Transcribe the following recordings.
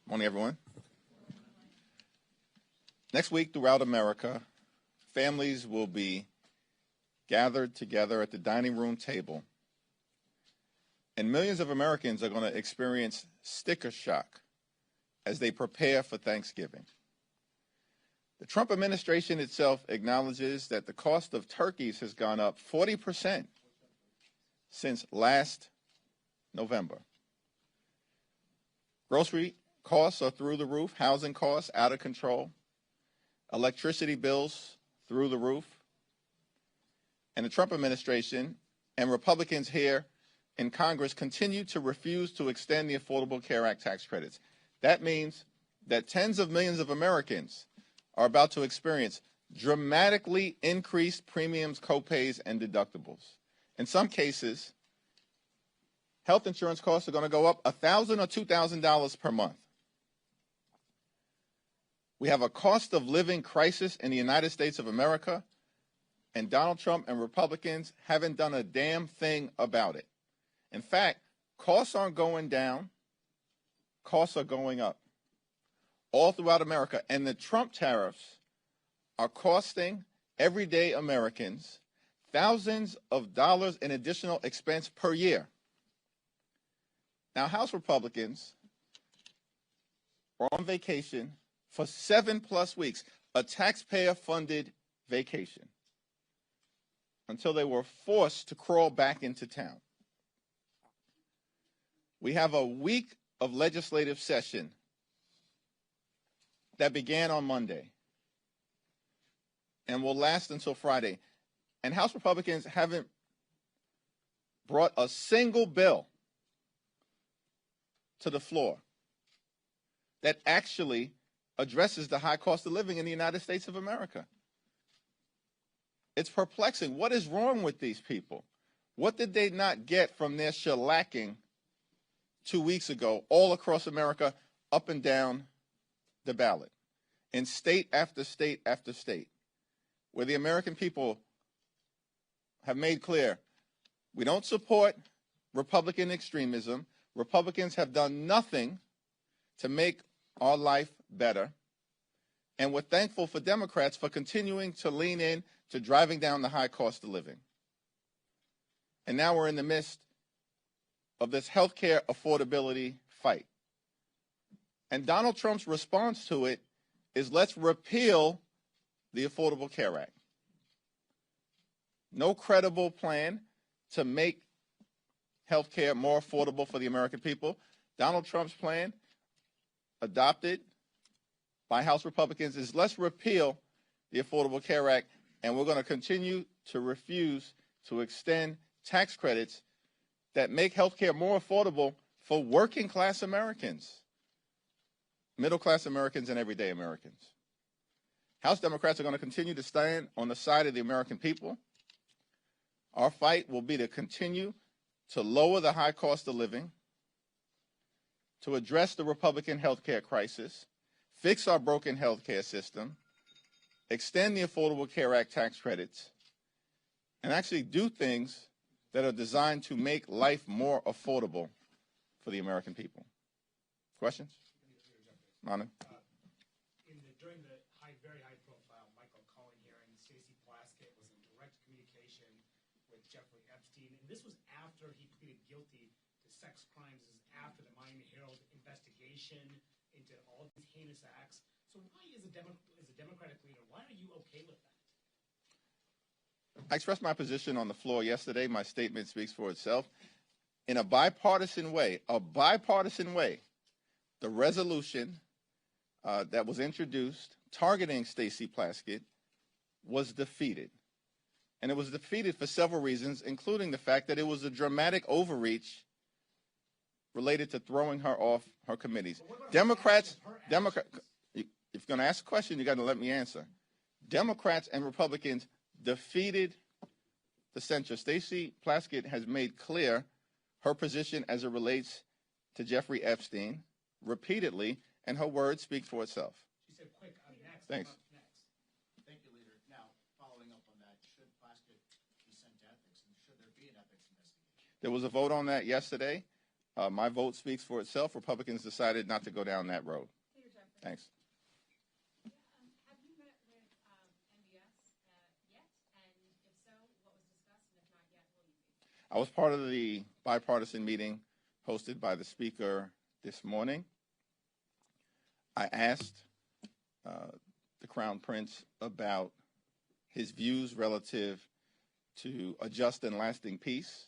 Morning, everyone. Next week throughout America, families will be gathered together at the dining room table, and millions of Americans are going to experience sticker shock as they prepare for Thanksgiving. The Trump administration itself acknowledges that the cost of turkeys has gone up 40% since last November. Grocery costs are through the roof, housing costs out of control, electricity bills through the roof, and the Trump administration and Republicans here in Congress continue to refuse to extend the Affordable Care Act tax credits. That means that tens of millions of Americans are about to experience dramatically increased premiums, copays, and deductibles. In some cases, health insurance costs are going to go up $1,000 or $2,000 per month. We have a cost of living crisis in the United States of America, and Donald Trump and Republicans haven't done a damn thing about it. In fact, costs aren't going down. costs are going up all throughout America, and the Trump tariffs are costing everyday Americans thousands of dollars in additional expense per year. Now, House Republicans were on vacation for 7+ weeks, a taxpayer-funded vacation, until they were forced to crawl back into town. We have a week of legislative session that began on Monday and will last until Friday. And House Republicans haven't brought a single bill to the floor that actually addresses the high cost of living in the United States of America. It's perplexing. What is wrong with these people? What did they not get from their shellacking 2 weeks ago all across America, up and down the ballot, in state after state after state, where the American people have made clear we don't support Republican extremism. Republicans have done nothing to make our life better. And we're thankful for Democrats for continuing to lean in to driving down the high cost of living. And now we're in the midst of this healthcare affordability fight. And Donald Trump's response to it is, let's repeal the Affordable Care Act. No credible plan to make healthcare more affordable for the American people. Donald Trump's plan, adopted by House Republicans, is let's repeal the Affordable Care Act, and we're going to continue to refuse to extend tax credits that make healthcare more affordable for working class Americans, middle class Americans, and everyday Americans. House Democrats are going to continue to stand on the side of the American people. Our fight will be to continue to lower the high cost of living, to address the Republican healthcare crisis, fix our broken healthcare system, extend the Affordable Care Act tax credits, and actually do things that are designed to make life more affordable for the American people. Questions? Manu? During the very high-profile Michael Cohen hearing, Stacey Plaskett was in direct communication with Jeffrey Epstein, and this was after he pleaded guilty to sex crimes. This is after the Miami Herald investigation into all these heinous acts. So why, as a Democratic leader, why are you okay with that? I expressed my position on the floor yesterday. My statement speaks for itself. In a bipartisan way, the resolution that was introduced targeting Stacey Plaskett was defeated. And it was defeated for several reasons, including the fact that it was a dramatic overreach related to throwing her off her committees. Democrats, if you're going to ask a question, you got to let me answer. Democrats and Republicans defeated the censure. Stacey Plaskett has made clear her position as it relates to Jeffrey Epstein repeatedly, and her words speak for itself. She said, quick, I'm next. Thanks. I'm next. Thank you, Leader. Now, following up on that, should Plaskett be sent to ethics, and should there be an ethics investigation? There was a vote on that yesterday. My vote speaks for itself. Republicans decided not to go down that road. Thanks. Have you met with MBS yet? And if so, what was discussed? And if not yet, will you be? I was part of the bipartisan meeting hosted by the Speaker this morning. I asked the Crown Prince about his views relative to a just and lasting peace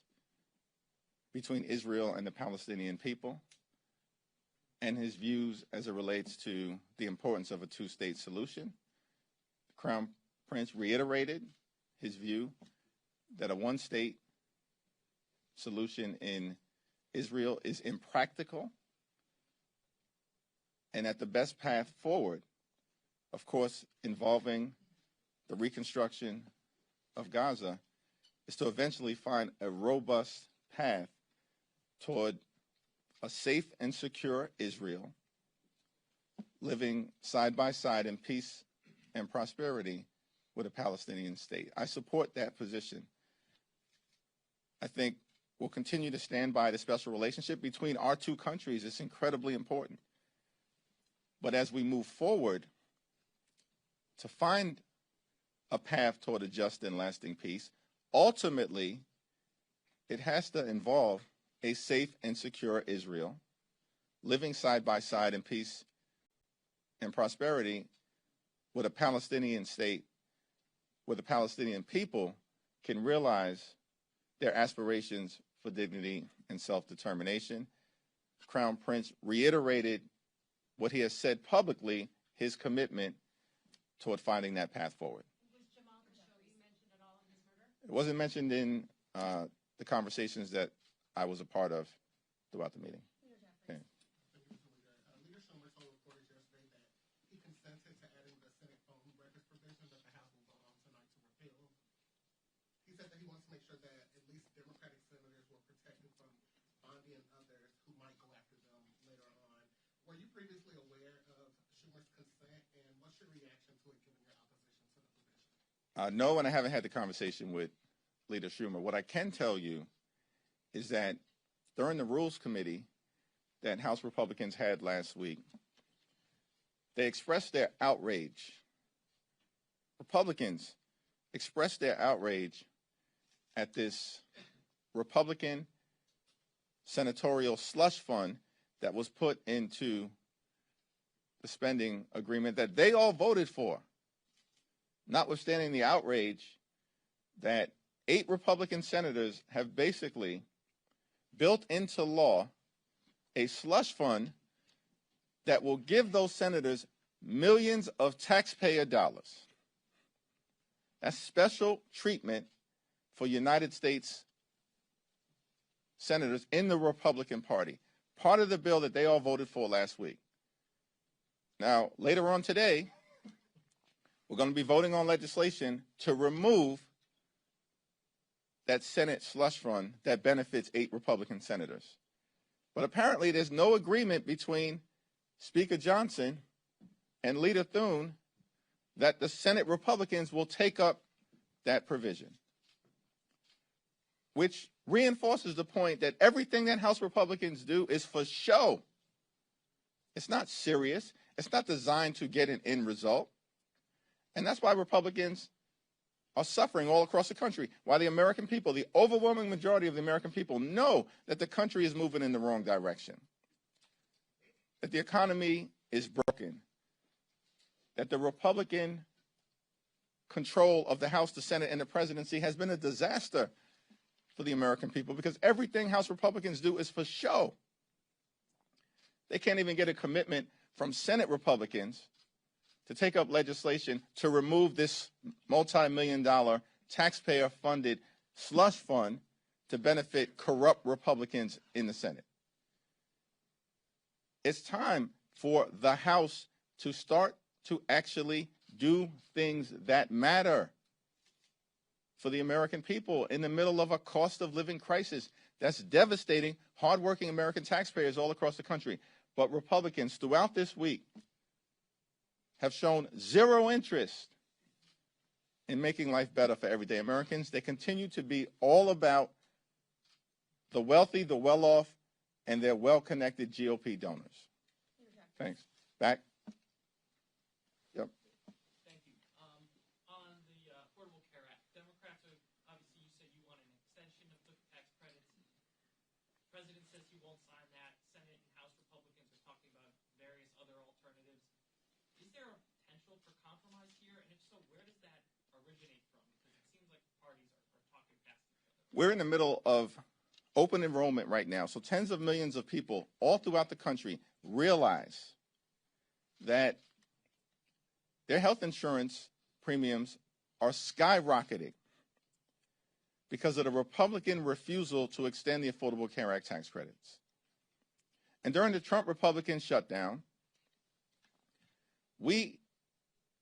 between Israel and the Palestinian people, and his views as it relates to the importance of a two-state solution. The Crown Prince reiterated his view that a one-state solution in Israel is impractical, and that the best path forward, of course, involving the reconstruction of Gaza, is to eventually find a robust path toward a safe and secure Israel, living side by side in peace and prosperity with a Palestinian state. I support that position. I think will continue to stand by the special relationship between our two countries. It's incredibly important. But as we move forward to find a path toward a just and lasting peace, ultimately, it has to involve a safe and secure Israel living side by side in peace and prosperity with a Palestinian state where the Palestinian people can realize their aspirations for dignity and self-determination. Crown Prince reiterated what he has said publicly, his commitment toward finding that path forward. Was Jamal Khashoggi mentioned at all in his murder? It wasn't mentioned in the conversations that I was a part of throughout the meeting. Okay. Leader Schumer told reporters yesterday that he consented to adding the Senate phone records provision that the House will vote on tonight to repeal. He said that he wants to make sure that at least Democratic senators were protected from Bondi and others who might go after them later on. Were you previously aware of Schumer's consent, and what's your reaction to it given your opposition to the provision? No, and I haven't had the conversation with Leader Schumer. What I can tell you is that during the Rules Committee that House Republicans had last week, they expressed their outrage. Republicans expressed their outrage at this Republican senatorial slush fund that was put into the spending agreement that they all voted for, notwithstanding the outrage that 8 Republican senators have basically built into law a slush fund that will give those senators millions of taxpayer dollars. That's special treatment for United States senators in the Republican Party, part of the bill that they all voted for last week. Now, later on today, we're going to be voting on legislation to remove that Senate slush fund that benefits 8 Republican senators. But apparently there's no agreement between Speaker Johnson and Leader Thune that the Senate Republicans will take up that provision, which reinforces the point that everything that House Republicans do is for show. It's not serious. It's not designed to get an end result. And that's why Republicans are suffering all across the country, why the American people, the overwhelming majority of the American people, know that the country is moving in the wrong direction, that the economy is broken, that the Republican control of the House, the Senate, and the presidency has been a disaster for the American people because everything House Republicans do is for show. They can't even get a commitment from Senate Republicans to take up legislation to remove this multi-million-dollar taxpayer-funded slush fund to benefit corrupt Republicans in the Senate. It's time for the House to start to actually do things that matter for the American people in the middle of a cost of living crisis that's devastating hardworking American taxpayers all across the country. But Republicans throughout this week have shown zero interest in making life better for everyday Americans. They continue to be all about the wealthy, the well-off, and their well-connected GOP donors. Thanks. Back. Yep. Thank you. On the Affordable Care Act, Democrats are, obviously you said you want an extension of the tax credits. The president says he won't sign that. Senate and House Republicans are talking about various other alternatives. Is there a potential for compromise here? And if so, where does that originate from? Because it seems like parties are talking past each other. We're in the middle of open enrollment right now. So tens of millions of people all throughout the country realize that their health insurance premiums are skyrocketing because of the Republican refusal to extend the Affordable Care Act tax credits. And during the Trump Republican shutdown, we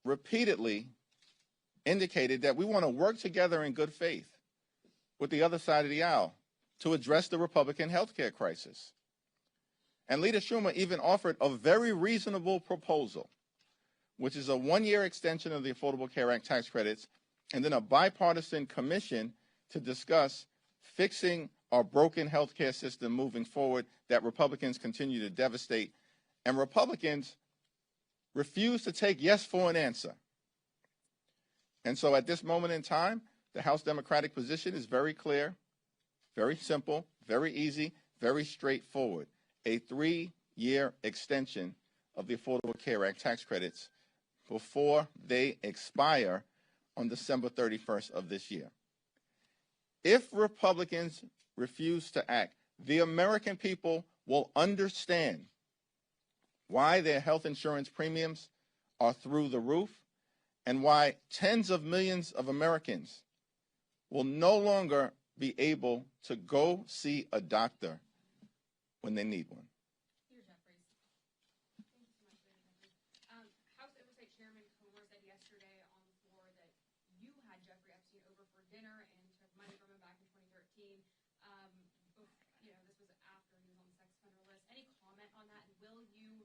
repeatedly indicated that we want to work together in good faith with the other side of the aisle to address the Republican health care crisis. And Leader Schumer even offered a very reasonable proposal, which is a 1-year extension of the Affordable Care Act tax credits and then a bipartisan commission to discuss fixing our broken healthcare system moving forward that Republicans continue to devastate. And Republicans refuse to take yes for an answer. And so at this moment in time, the House Democratic position is very clear, very simple, very easy, very straightforward. A 3-year extension of the Affordable Care Act tax credits before they expire on December 31st of this year. If Republicans refuse to act, the American people will understand why their health insurance premiums are through the roof and why tens of millions of Americans will no longer be able to go see a doctor when they need one. Leader Jeffries. Thank you so much, Leader Jeffries. House Oversight Chairman Comer said yesterday on the floor that you had Jeffrey Epstein over for dinner and took money from him back in 2013. This was after he was on the sex offender list. Any comment on that? And will you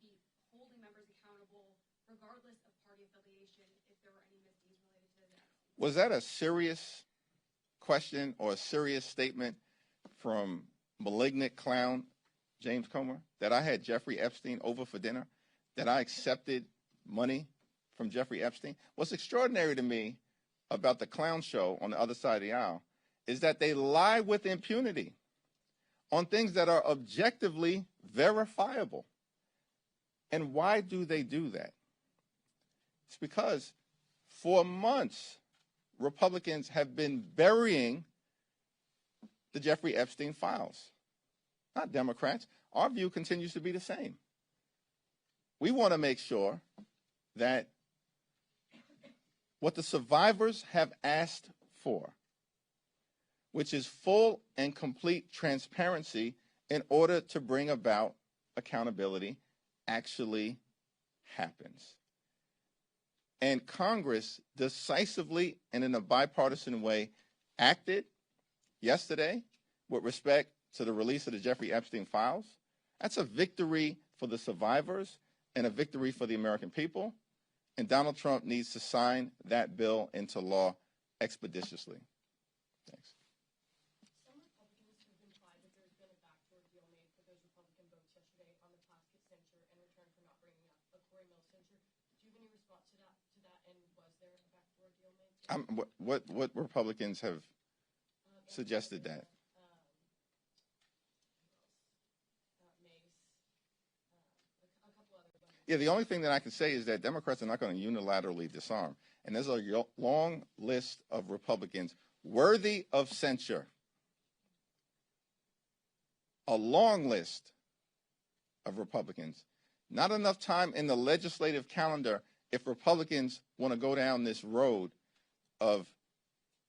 be holding members accountable regardless of party affiliation if there were any misdeeds related to the Epstein? Was that a serious question or a serious statement from malignant clown James Comer, that I had Jeffrey Epstein over for dinner, that I accepted money from Jeffrey Epstein? What's extraordinary to me about the clown show on the other side of the aisle is that they lie with impunity on things that are objectively verifiable. And why do they do that? It's because for months, Republicans have been burying the Jeffrey Epstein files. Not Democrats. Our view continues to be the same. We want to make sure that what the survivors have asked for, which is full and complete transparency in order to bring about accountability, actually happens. And Congress decisively and in a bipartisan way acted yesterday with respect to the release of the Jeffrey Epstein files. That's a victory for the survivors and a victory for the American people. And Donald Trump needs to sign that bill into law expeditiously. Thanks. Some Republicans have implied that there's been a backdoor deal made for those Republican votes yesterday on the plastic censure in return for not bringing up a Corey Mills censure. Do you have any response to that? And was there a backdoor deal made? What Republicans have suggested that? Yeah, the only thing that I can say is that Democrats are not going to unilaterally disarm. And there's a long list of Republicans worthy of censure. A long list of Republicans. Not enough time in the legislative calendar if Republicans want to go down this road of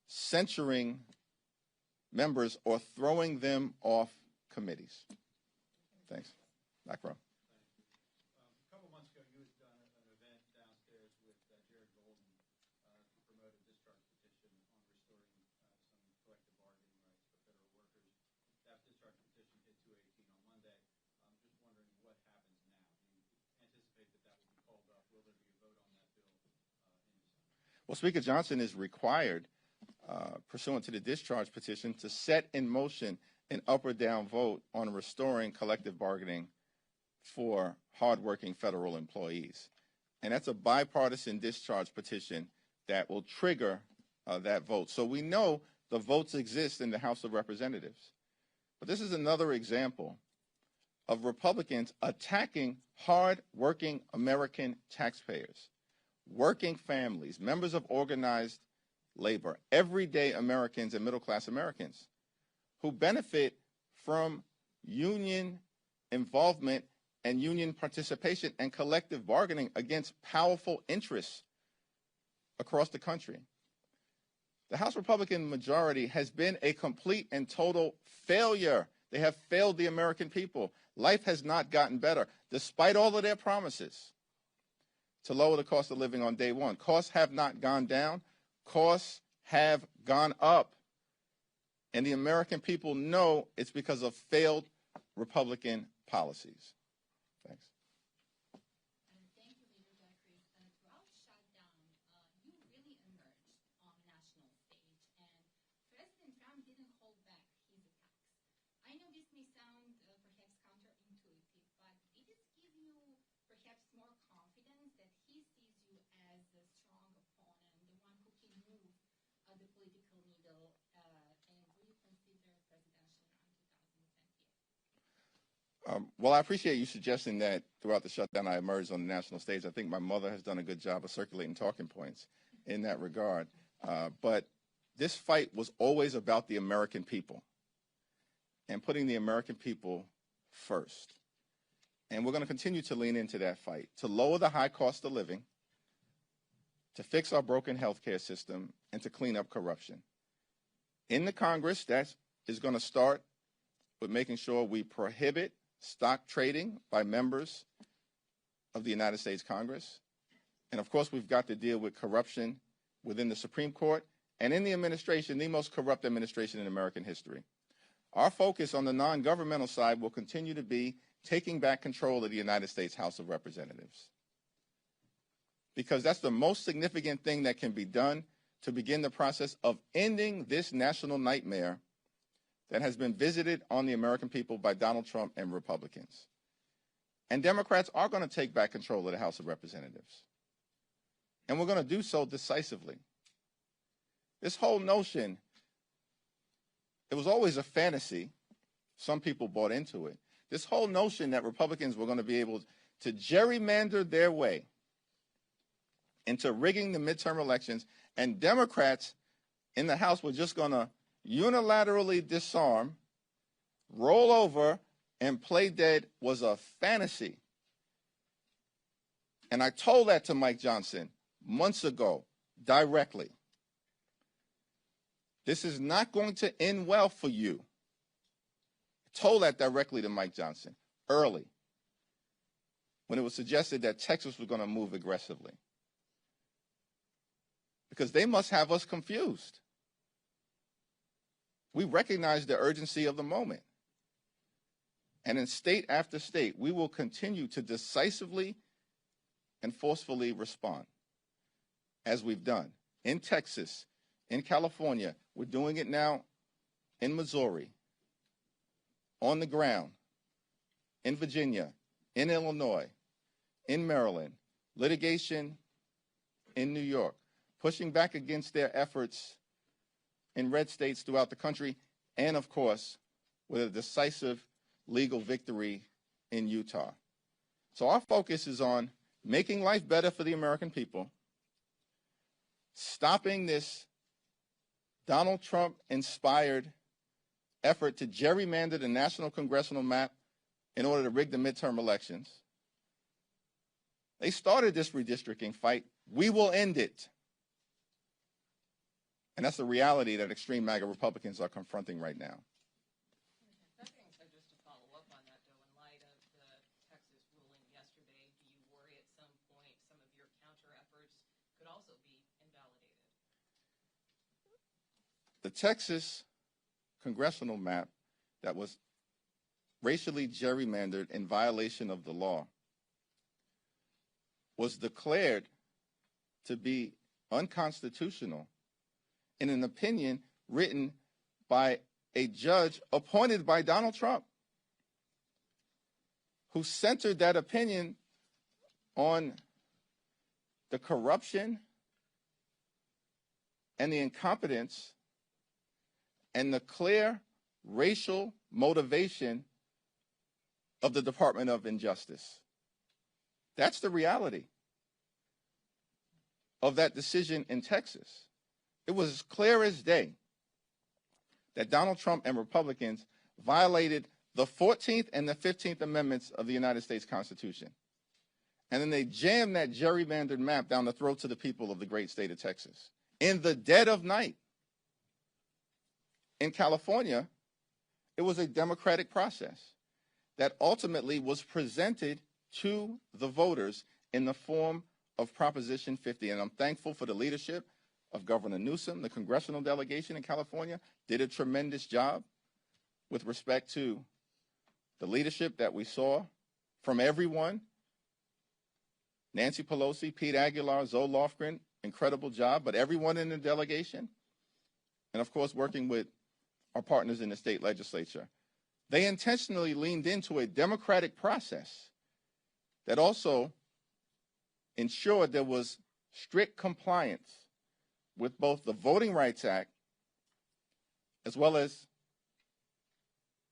censuring members or throwing them off committees. Thanks. Back row. A couple months ago, you had done an event downstairs with Jared Golden to promote a discharge petition on restoring some collective bargaining rights for federal workers. That discharge petition hit 218 on Monday. I'm just wondering what happens now. Do you anticipate that that will be called up? Will there be a vote on that bill in December? Well, Speaker Johnson is required, pursuant to the discharge petition, to set in motion an up or down vote on restoring collective bargaining for hardworking federal employees. And that's a bipartisan discharge petition that will trigger that vote. So we know the votes exist in the House of Representatives. But this is another example of Republicans attacking hardworking American taxpayers, working families, members of organized labor, everyday Americans and middle-class Americans who benefit from union involvement and union participation and collective bargaining against powerful interests across the country. The House Republican majority has been a complete and total failure. They have failed the American people. Life has not gotten better, despite all of their promises to lower the cost of living on day one. Costs have not gone down. Costs have gone up. And the American people know it's because of failed Republican policies. Thanks. Thank you, Leader Jeffries. Throughout shutdown, you really emerged on the national stage, and President Trump didn't hold back his Well, I appreciate you suggesting that throughout the shutdown I emerged on the national stage. I think my mother has done a good job of circulating talking points in that regard. But this fight was always about the American people and putting the American people first. And we're going to continue to lean into that fight, to lower the high cost of living, to fix our broken healthcare system, and to clean up corruption. In the Congress, that is going to start with making sure we prohibit stock trading by members of the United States Congress. And of course, we've got to deal with corruption within the Supreme Court and in the administration, the most corrupt administration in American history. Our focus on the non-governmental side will continue to be taking back control of the United States House of Representatives, because that's the most significant thing that can be done to begin the process of ending this national nightmare that has been visited on the American people by Donald Trump and Republicans. And Democrats are going to take back control of the House of Representatives. And we're going to do so decisively. This whole notion, it was always a fantasy. Some people bought into it. This whole notion that Republicans were going to be able to gerrymander their way into rigging the midterm elections, and Democrats in the House were just going to unilaterally disarm, roll over, and play dead was a fantasy. And I told that to Mike Johnson months ago, directly. This is not going to end well for you. I told that directly to Mike Johnson, early, when it was suggested that Texas was going to move aggressively. Because they must have us confused. We recognize the urgency of the moment. And in state after state, we will continue to decisively and forcefully respond, as we've done in Texas, in California. We're doing it now in Missouri, on the ground, in Virginia, in Illinois, in Maryland, litigation in New York, pushing back against their efforts in red states throughout the country, and of course, with a decisive legal victory in Utah. So our focus is on making life better for the American people, stopping this Donald Trump-inspired effort to gerrymander the national congressional map in order to rig the midterm elections. They started this redistricting fight. We will end it. And that's the reality that extreme MAGA Republicans are confronting right now. That being said, just to follow up on that, though, in light of the Texas ruling yesterday, do you worry at some point some of your counter efforts could also be invalidated? The Texas congressional map that was racially gerrymandered in violation of the law was declared to be unconstitutional in an opinion written by a judge appointed by Donald Trump, who centered that opinion on the corruption and the incompetence and the clear racial motivation of the Department of Injustice. That's the reality of that decision in Texas. It was as clear as day that Donald Trump and Republicans violated the 14th and the 15th Amendments of the United States Constitution. And then they jammed that gerrymandered map down the throats of the people of the great state of Texas in the dead of night. In California, it was a democratic process that ultimately was presented to the voters in the form of Proposition 50. And I'm thankful for the leadership of Governor Newsom. The congressional delegation in California did a tremendous job with respect to the leadership that we saw from everyone. Nancy Pelosi, Pete Aguilar, Zoe Lofgren, incredible job, but everyone in the delegation, and of course working with our partners in the state legislature, they intentionally leaned into a democratic process that also ensured there was strict compliance with both the Voting Rights Act as well as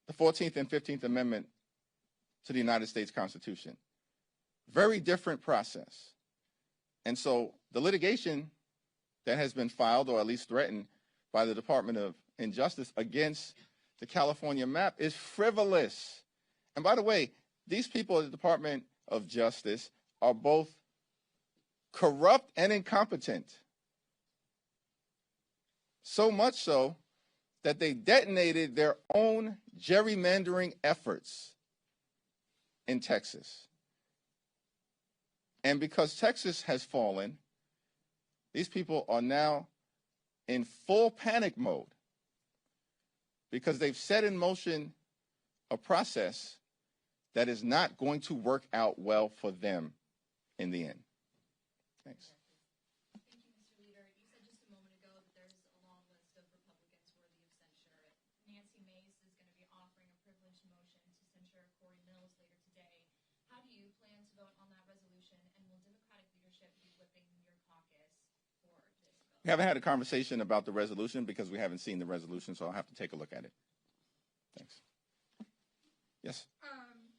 the 14th and 15th Amendment to the United States Constitution. Very different process. And so the litigation that has been filed, or at least threatened, by the Department of Injustice against the California map is frivolous. And by the way, these people at the Department of Justice are both corrupt and incompetent. So much so that they detonated their own gerrymandering efforts in Texas. And because Texas has fallen, these people are now in full panic mode because they've set in motion a process that is not going to work out well for them in the end. Thanks. Thank you, Mr. Leader. You said just a moment ago that there's a long list of Republicans worthy of censure. Nancy Mace is going to be offering a privileged motion to censure Corey Mills later today. How do you plan to vote on that resolution, and will Democratic leadership be whipping your caucus for this bill? We haven't had a conversation about the resolution because we haven't seen the resolution, so I'll have to take a look at it. Thanks. Yes?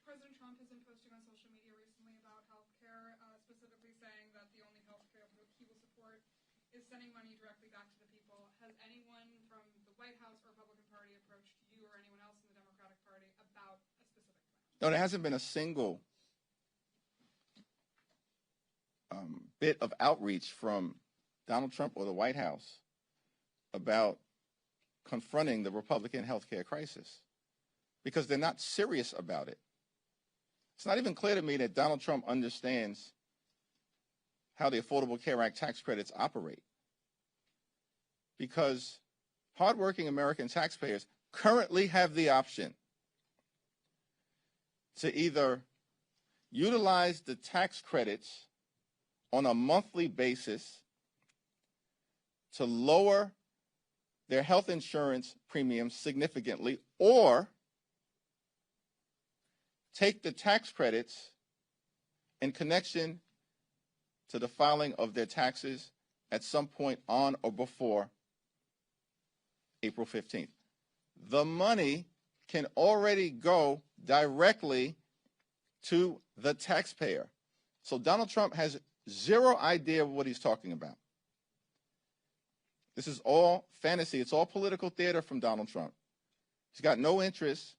President Trump has been posting on social media recently about health care, specifically saying that the only health care that he will support is sending money directly back to the people. Has anyone from the White House or Republican Party approached you or anyone else in the Democratic Party about a specific plan? No, there hasn't been a single bit of outreach from Donald Trump or the White House about confronting the Republican health care crisis because they're not serious about it. It's not even clear to me that Donald Trump understands how the Affordable Care Act tax credits operate, because hardworking American taxpayers currently have the option to either utilize the tax credits on a monthly basis to lower their health insurance premiums significantly, or take the tax credits in connection to the filing of their taxes at some point on or before April 15th. The money can already go directly to the taxpayer. So Donald Trump has zero idea of what he's talking about. This is all fantasy. It's all political theater from Donald Trump. He's got no interest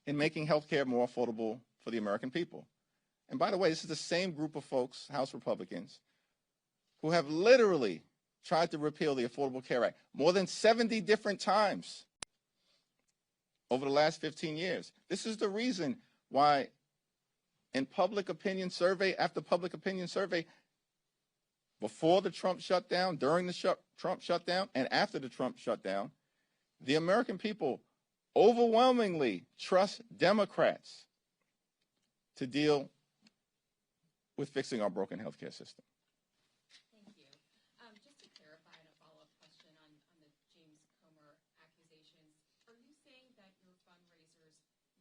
in making health care more affordable for the American people. And by the way, this is the same group of folks, House Republicans, who have literally tried to repeal the Affordable Care Act more than 70 different times over the last 15 years. This is the reason why in public opinion survey after public opinion survey, before the Trump shutdown, during the Trump shutdown, and after the Trump shutdown, the American people overwhelmingly trust Democrats to deal with fixing our broken healthcare system. Thank you. Just to clarify, and a follow-up question on the James Comer accusations, are you saying that your fundraisers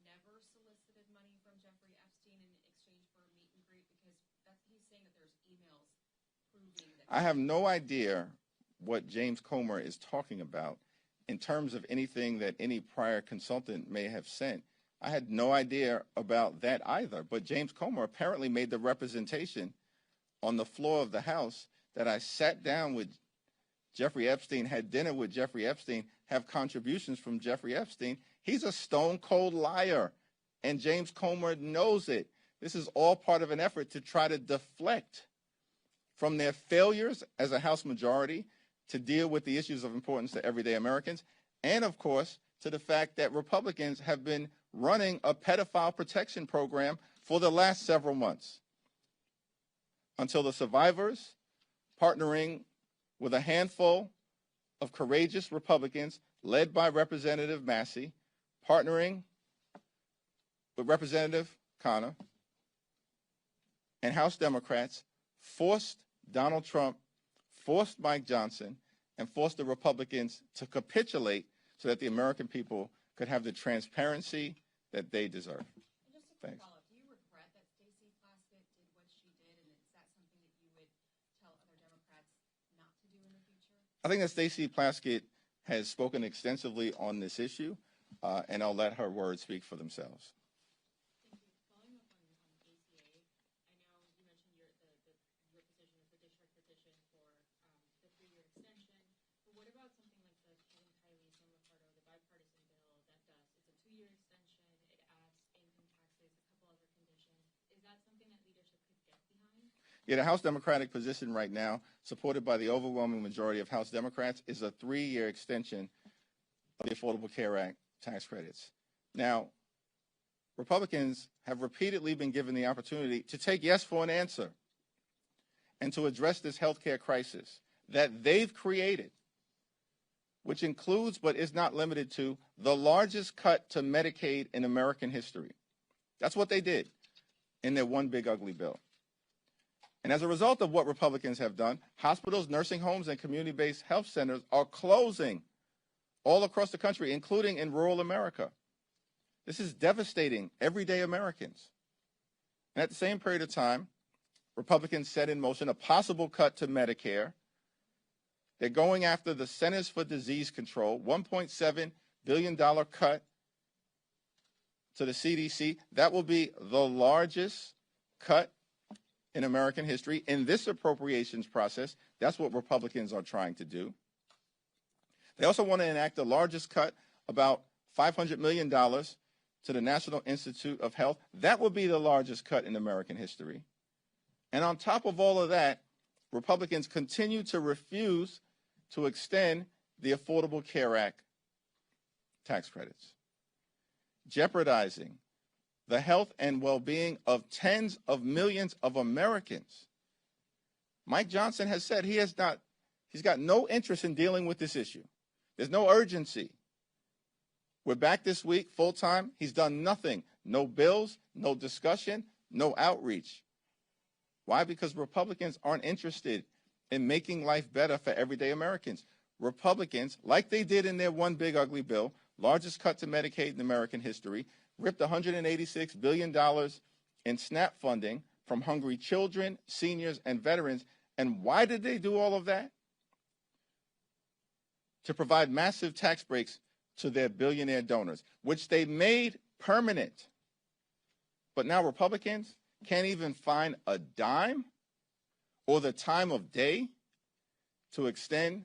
never solicited money from Jeffrey Epstein in exchange for a meet and greet? Because he's saying that there's emails proving that. I have no idea what James Comer is talking about in terms of anything that any prior consultant may have sent. I had no idea about that either. But James Comer apparently made the representation on the floor of the House that I sat down with Jeffrey Epstein, had dinner with Jeffrey Epstein, have contributions from Jeffrey Epstein. He's a stone cold liar, and James Comer knows it. This is all part of an effort to try to deflect from their failures as a House majority to deal with the issues of importance to everyday Americans, and of course, to the fact that Republicans have been running a pedophile protection program for the last several months until the survivors, partnering with a handful of courageous Republicans led by Representative Massey, partnering with Representative Connor and House Democrats, forced Donald Trump, forced Mike Johnson, and forced the Republicans to capitulate so that the American people could have the transparency that they deserve. And just a quick Thanks. follow-up, do you regret that Stacey Plaskett did what she did, and is that something that you would tell other Democrats not to do in the future? I think that Stacey Plaskett has spoken extensively on this issue, and I'll let her words speak for themselves. Yeah, the House Democratic position right now, supported by the overwhelming majority of House Democrats, is a 3-year extension of the Affordable Care Act tax credits. Now, Republicans have repeatedly been given the opportunity to take yes for an answer and to address this health care crisis that they've created, which includes but is not limited to the largest cut to Medicaid in American history. That's what they did in their one big ugly bill. And as a result of what Republicans have done, hospitals, nursing homes, and community-based health centers are closing all across the country, including in rural America. This is devastating everyday Americans. And at the same period of time, Republicans set in motion a possible cut to Medicare. They're going after the Centers for Disease Control, $1.7 billion cut to the CDC. That will be the largest cut in American history. In this appropriations process, that's what Republicans are trying to do. They also want to enact the largest cut, about $500 million, to the National Institute of Health. That will be the largest cut in American history. And on top of all of that, Republicans continue to refuse to extend the Affordable Care Act tax credits, jeopardizing the health and well-being of tens of millions of Americans. Mike Johnson has said he's got no interest in dealing with this issue. There's no urgency. We're back this week full-time. He's done nothing. No bills, no discussion, no outreach. Why? Because Republicans aren't interested in making life better for everyday Americans. Republicans, like they did in their one big ugly bill, largest cut to Medicaid in American history, ripped $186 billion in SNAP funding from hungry children, seniors, and veterans. And why did they do all of that? To provide massive tax breaks to their billionaire donors, which they made permanent. But now Republicans can't even find a dime or the time of day to extend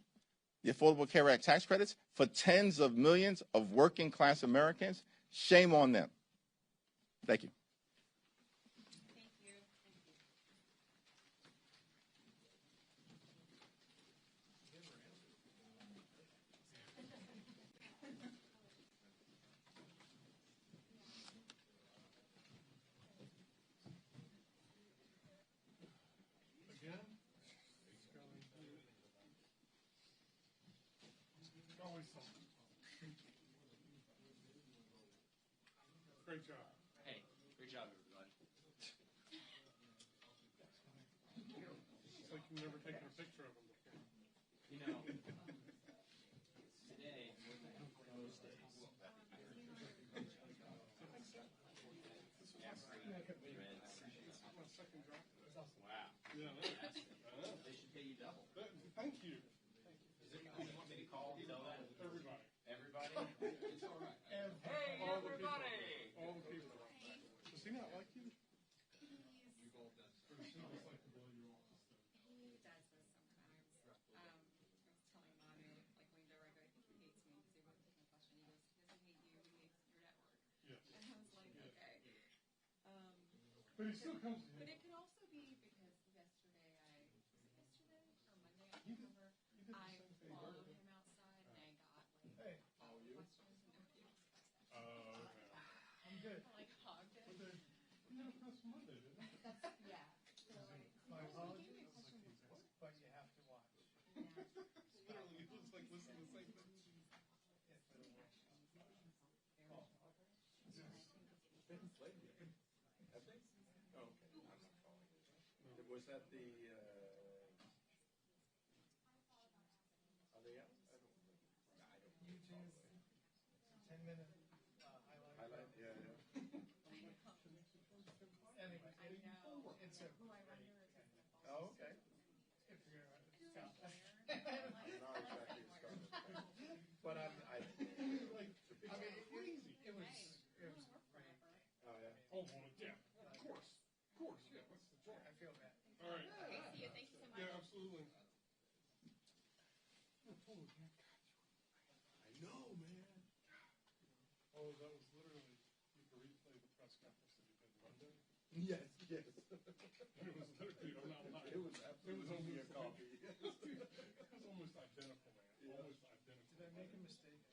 the Affordable Care Act tax credits for tens of millions of working class Americans. Shame on them. Thank you. Thank you. Again? Always something. Great job. Hey, great job, everybody. It's like you've never taken a picture of him before. You know, today, most days, wow. Yeah, They should pay you double. thank you. Is it, you want me to call and tell that? Everybody. Everybody? It's all right. Hey, All the everybody! people. All the people. Does he not like you? He does this sometimes. I was telling Manu, like going to work, I think he hates me because he wrote my question. He goes, he doesn't hate you, he hates your network. Yes. And I was like, okay. But he still comes to But you. it could also be because yesterday or Monday, I You can't did- remember, you did the I same thing. followed him outside and I got like Hey. questions and nobody was Okay. I'm good. I like hogged it. But then, you never pressed Monday, didn't you? Yeah. So like, My he apologies. gave me a question before. But you have to watch. Yeah. Literally, it was like listening to the same thing. Was that the, YouTube's 10-minute highlight. yeah. Anyway, I know. it's a Who I wonder is gonna follow. Oh, okay. if you're a scout. Not exactly Scotland. But I Like, I mean, it was great. oh, yeah. Oh, well, yeah, of course, yeah, what's the joy? I feel bad. All right. Okay, see you. Thank you so much. Yeah, absolutely. I know, man. Oh, that was literally, you can replay the press conference that you did Monday. Yes, Yes. It was literally, I'm not lying. It was only a coffee. It was almost identical, man. Yeah. Almost identical. Did I make a mistake?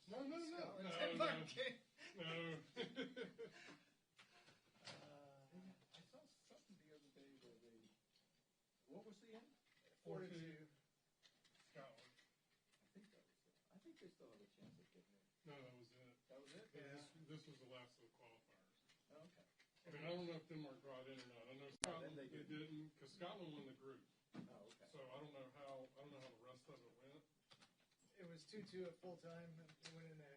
I wanted to watch the highlights. No. Okay. No. I saw something the other day where they, what was the end? 4-2. Scotland. I think that was it. I think they still have a chance of getting in. No, that was it. That was it? Yeah. This was the last of the qualifiers. Oh, okay. I mean, I don't know if Denmark got in or not. I know Scotland, they they didn't, because Scotland won the group. Oh, okay. So I don't know how the rest of it went. It was 2-2 at full time, and they went into